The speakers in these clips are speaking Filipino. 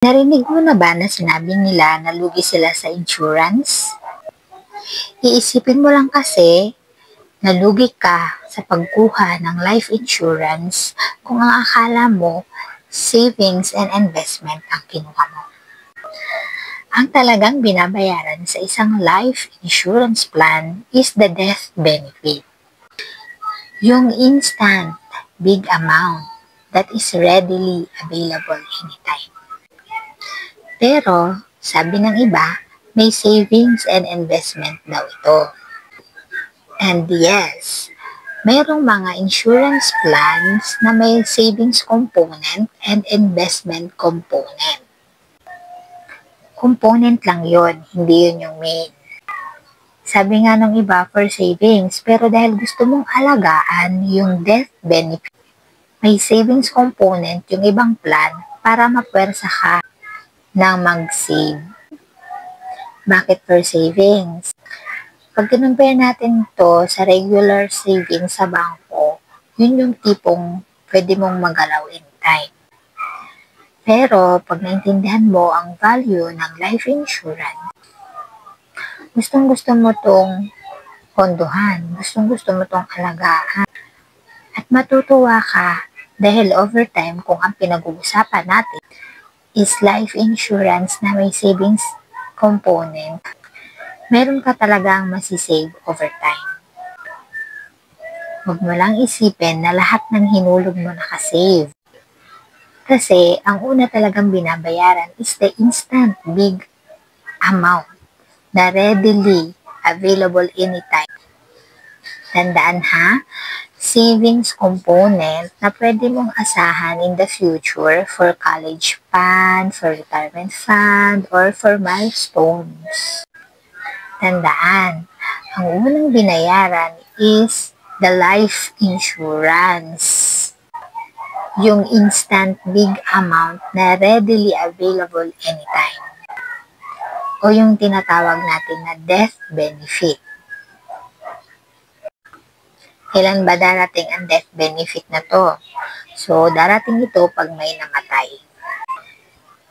Narinig mo na ba na sinabi nila na lugi sila sa insurance? Iisipin mo lang kasi na lugi ka sa pagkuha ng life insurance kung ang akala mo savings and investment ang kinuha mo. Ang talagang binabayaran sa isang life insurance plan is the death benefit. Yung instant, big amount that is readily available anytime. Pero, sabi ng iba, may savings and investment daw ito. And yes, mayroong mga insurance plans na may savings component and investment component. Component lang yon, hindi yun yung main. Sabi nga ng iba for savings, pero dahil gusto mong alagaan yung death benefit, may savings component yung ibang plan para mapwersa ka na mag-save. Bakit for savings? Pag kinumpare natin to sa regular savings sa bangko, yun yung tipong pwede mong magalaw anytime. Pero pag naintindihan mo ang value ng life insurance, gustong-gusto mo tong pondohan, gustong-gusto mo tong alagaan, at matutuwa ka dahil over time kung ang pinag-uusapan natin is life insurance na may savings component, meron ka talagang masisave over time. Huwag mo lang isipin na lahat ng hinulog mo nakasave. Kasi ang una talagang binabayaran is the instant big amount na readily available anytime. Tandaan ha, savings component na pwede mong asahan in the future for college fund, for retirement fund, or for milestones. Tandaan, ang unang binayaran is the life insurance. Yung instant big amount na readily available anytime. O yung tinatawag natin na death benefit. Kailan ba darating ang death benefit na to? So, darating ito pag may namatay.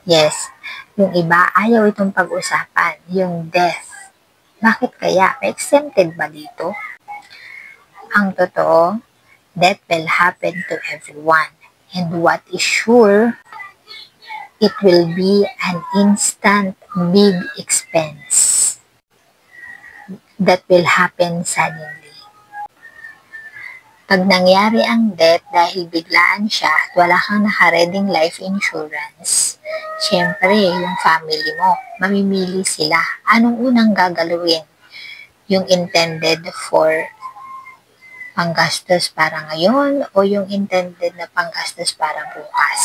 Yes, yung iba ayaw itong pag-usapan, yung death. Bakit kaya? Exempted ba dito? Ang totoo, death will happen to everyone. And what is sure, it will be an instant big expense that will happen suddenly. Pag nangyari ang death dahil biglaan siya at wala kang nakareding life insurance, syempre, yung family mo, mamimili sila. Anong unang gagalawin? Yung intended for panggastos para ngayon o yung intended na panggastos para bukas?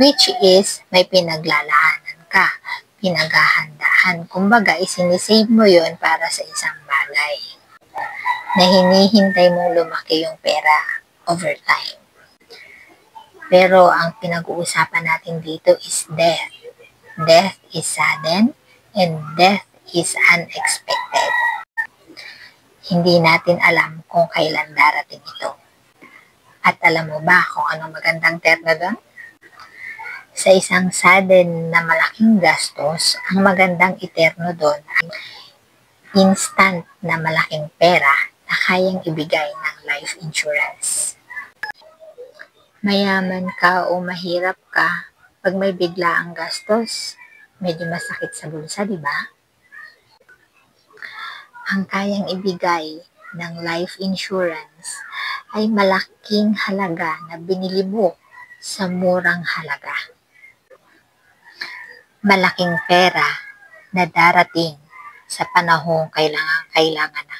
Which is, may pinaglalaanan ka, pinaghahandaan. Kumbaga, isinisave mo yon para sa isang bagay na hinihintay mong lumaki yung pera over time. Pero ang pinag-uusapan natin dito is death. Death is sudden and death is unexpected. Hindi natin alam kung kailan darating ito. At alam mo ba kung anong magandang terno doon? Sa isang sudden na malaking gastos, ang magandang iterno doon ay instant na malaking pera na kayang ibigay ng life insurance. Mayaman ka o mahirap ka, pag may bigla ang gastos, medyo masakit sa bulsa, di ba? Ang kayang ibigay ng life insurance ay malaking halaga na binili mo sa murang halaga. Malaking pera na darating sa panahong kailangan ng